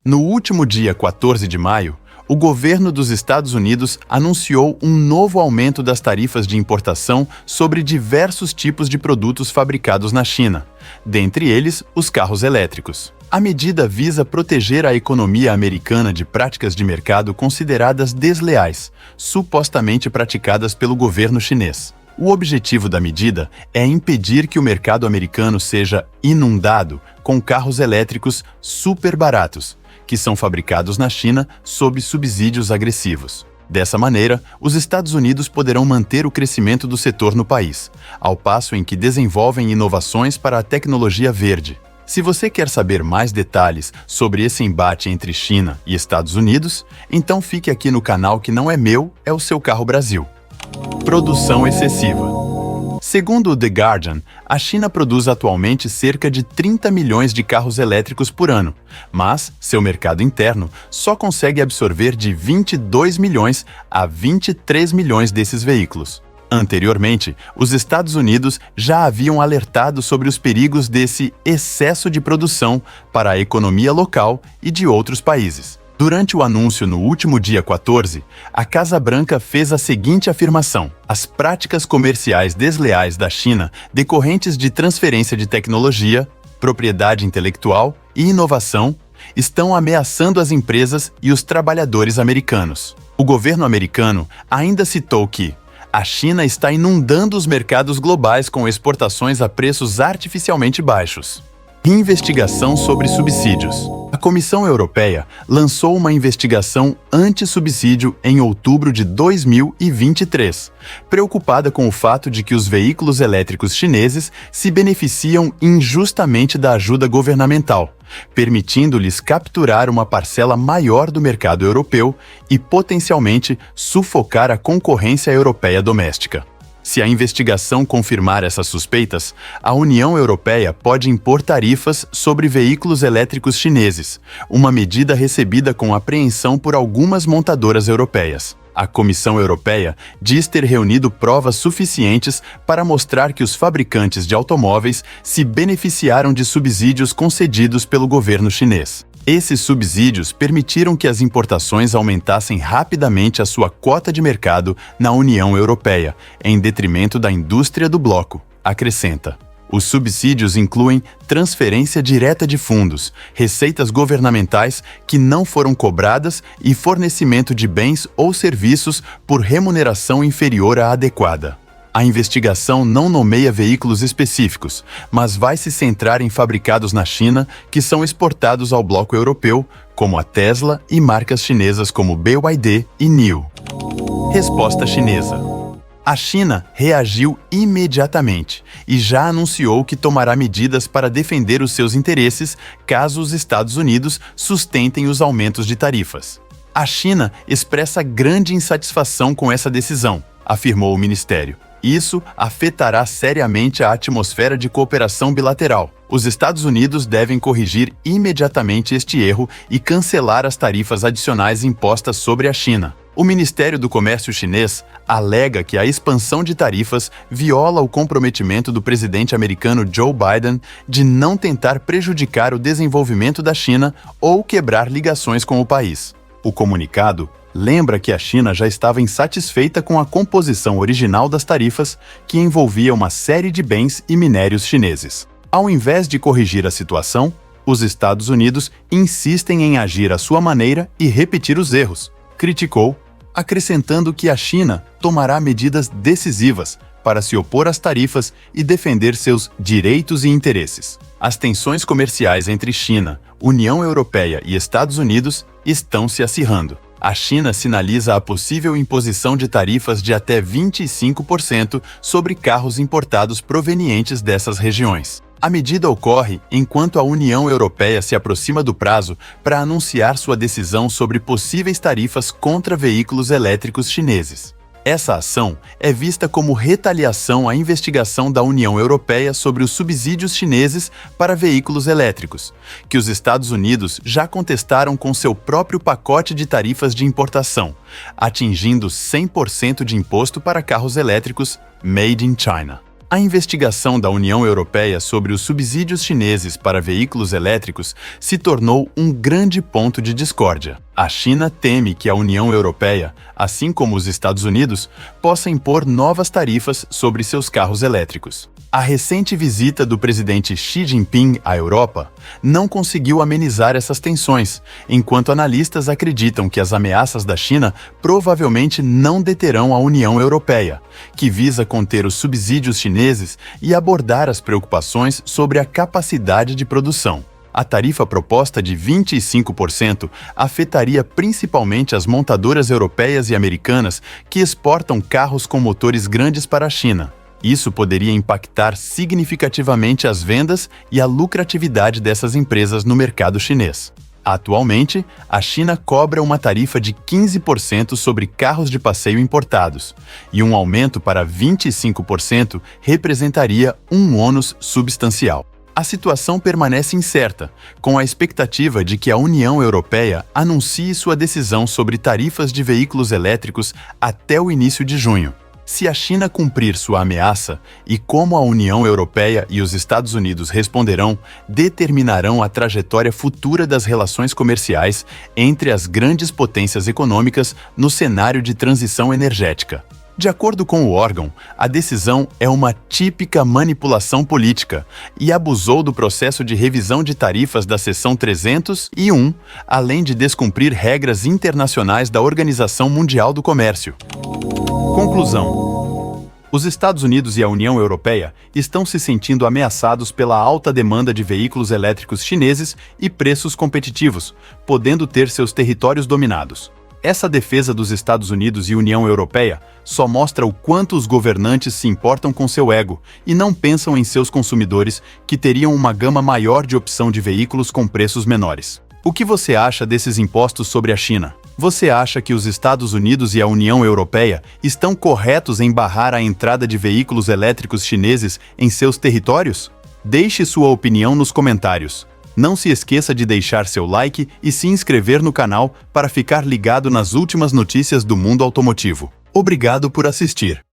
No último dia 14 de maio, o governo dos Estados Unidos anunciou um novo aumento das tarifas de importação sobre diversos tipos de produtos fabricados na China, dentre eles os carros elétricos. A medida visa proteger a economia americana de práticas de mercado consideradas desleais, supostamente praticadas pelo governo chinês. O objetivo da medida é impedir que o mercado americano seja inundado com carros elétricos super baratos, que são fabricados na China sob subsídios agressivos. Dessa maneira, os Estados Unidos poderão manter o crescimento do setor no país, ao passo em que desenvolvem inovações para a tecnologia verde. Se você quer saber mais detalhes sobre esse embate entre China e Estados Unidos, então fique aqui no canal que não é meu, é o Seu Carro Brasil. Produção excessiva. Segundo o The Guardian, a China produz atualmente cerca de 30 milhões de carros elétricos por ano, mas seu mercado interno só consegue absorver de 22 milhões a 23 milhões desses veículos. Anteriormente, os Estados Unidos já haviam alertado sobre os perigos desse excesso de produção para a economia local e de outros países. Durante o anúncio no último dia 14, a Casa Branca fez a seguinte afirmação: as práticas comerciais desleais da China decorrentes de transferência de tecnologia, propriedade intelectual e inovação estão ameaçando as empresas e os trabalhadores americanos. O governo americano ainda citou que a China está inundando os mercados globais com exportações a preços artificialmente baixos. Investigação sobre subsídios. A Comissão Europeia lançou uma investigação anti-subsídio em outubro de 2023, preocupada com o fato de que os veículos elétricos chineses se beneficiam injustamente da ajuda governamental, permitindo-lhes capturar uma parcela maior do mercado europeu e potencialmente sufocar a concorrência europeia doméstica. Se a investigação confirmar essas suspeitas, a União Europeia pode impor tarifas sobre veículos elétricos chineses, uma medida recebida com apreensão por algumas montadoras europeias. A Comissão Europeia diz ter reunido provas suficientes para mostrar que os fabricantes de automóveis se beneficiaram de subsídios concedidos pelo governo chinês. Esses subsídios permitiram que as importações aumentassem rapidamente a sua cota de mercado na União Europeia, em detrimento da indústria do bloco, acrescenta. Os subsídios incluem transferência direta de fundos, receitas governamentais que não foram cobradas e fornecimento de bens ou serviços por remuneração inferior à adequada. A investigação não nomeia veículos específicos, mas vai se centrar em fabricados na China que são exportados ao bloco europeu, como a Tesla e marcas chinesas como BYD e NIO. Resposta chinesa. A China reagiu imediatamente e já anunciou que tomará medidas para defender os seus interesses caso os Estados Unidos sustentem os aumentos de tarifas. A China expressa grande insatisfação com essa decisão, afirmou o ministério. Isso afetará seriamente a atmosfera de cooperação bilateral. Os Estados Unidos devem corrigir imediatamente este erro e cancelar as tarifas adicionais impostas sobre a China. O Ministério do Comércio chinês alega que a expansão de tarifas viola o comprometimento do presidente americano Joe Biden de não tentar prejudicar o desenvolvimento da China ou quebrar ligações com o país. O comunicado lembra que a China já estava insatisfeita com a composição original das tarifas, que envolvia uma série de bens e minérios chineses. Ao invés de corrigir a situação, os Estados Unidos insistem em agir à sua maneira e repetir os erros, criticou, acrescentando que a China tomará medidas decisivas para se opor às tarifas e defender seus direitos e interesses. As tensões comerciais entre China, União Europeia e Estados Unidos estão se acirrando. A China sinaliza a possível imposição de tarifas de até 25% sobre carros importados provenientes dessas regiões. A medida ocorre enquanto a União Europeia se aproxima do prazo para anunciar sua decisão sobre possíveis tarifas contra veículos elétricos chineses. Essa ação é vista como retaliação à investigação da União Europeia sobre os subsídios chineses para veículos elétricos, que os Estados Unidos já contestaram com seu próprio pacote de tarifas de importação, atingindo 100% de imposto para carros elétricos Made in China. A investigação da União Europeia sobre os subsídios chineses para veículos elétricos se tornou um grande ponto de discórdia. A China teme que a União Europeia, assim como os Estados Unidos, possa impor novas tarifas sobre seus carros elétricos. A recente visita do presidente Xi Jinping à Europa não conseguiu amenizar essas tensões, enquanto analistas acreditam que as ameaças da China provavelmente não deterão a União Europeia, que visa conter os subsídios chineses e abordar as preocupações sobre a capacidade de produção. A tarifa proposta de 25% afetaria principalmente as montadoras europeias e americanas que exportam carros com motores grandes para a China. Isso poderia impactar significativamente as vendas e a lucratividade dessas empresas no mercado chinês. Atualmente, a China cobra uma tarifa de 15% sobre carros de passeio importados, e um aumento para 25% representaria um ônus substancial. A situação permanece incerta, com a expectativa de que a União Europeia anuncie sua decisão sobre tarifas de veículos elétricos até o início de junho. Se a China cumprir sua ameaça e como a União Europeia e os Estados Unidos responderão, determinarão a trajetória futura das relações comerciais entre as grandes potências econômicas no cenário de transição energética. De acordo com o órgão, a decisão é uma típica manipulação política e abusou do processo de revisão de tarifas da Seção 301, além de descumprir regras internacionais da Organização Mundial do Comércio. Conclusão: os Estados Unidos e a União Europeia estão se sentindo ameaçados pela alta demanda de veículos elétricos chineses e preços competitivos, podendo ter seus territórios dominados. Essa defesa dos Estados Unidos e União Europeia só mostra o quanto os governantes se importam com seu ego e não pensam em seus consumidores, que teriam uma gama maior de opção de veículos com preços menores. O que você acha desses impostos sobre a China? Você acha que os Estados Unidos e a União Europeia estão corretos em barrar a entrada de veículos elétricos chineses em seus territórios? Deixe sua opinião nos comentários. Não se esqueça de deixar seu like e se inscrever no canal para ficar ligado nas últimas notícias do mundo automotivo. Obrigado por assistir.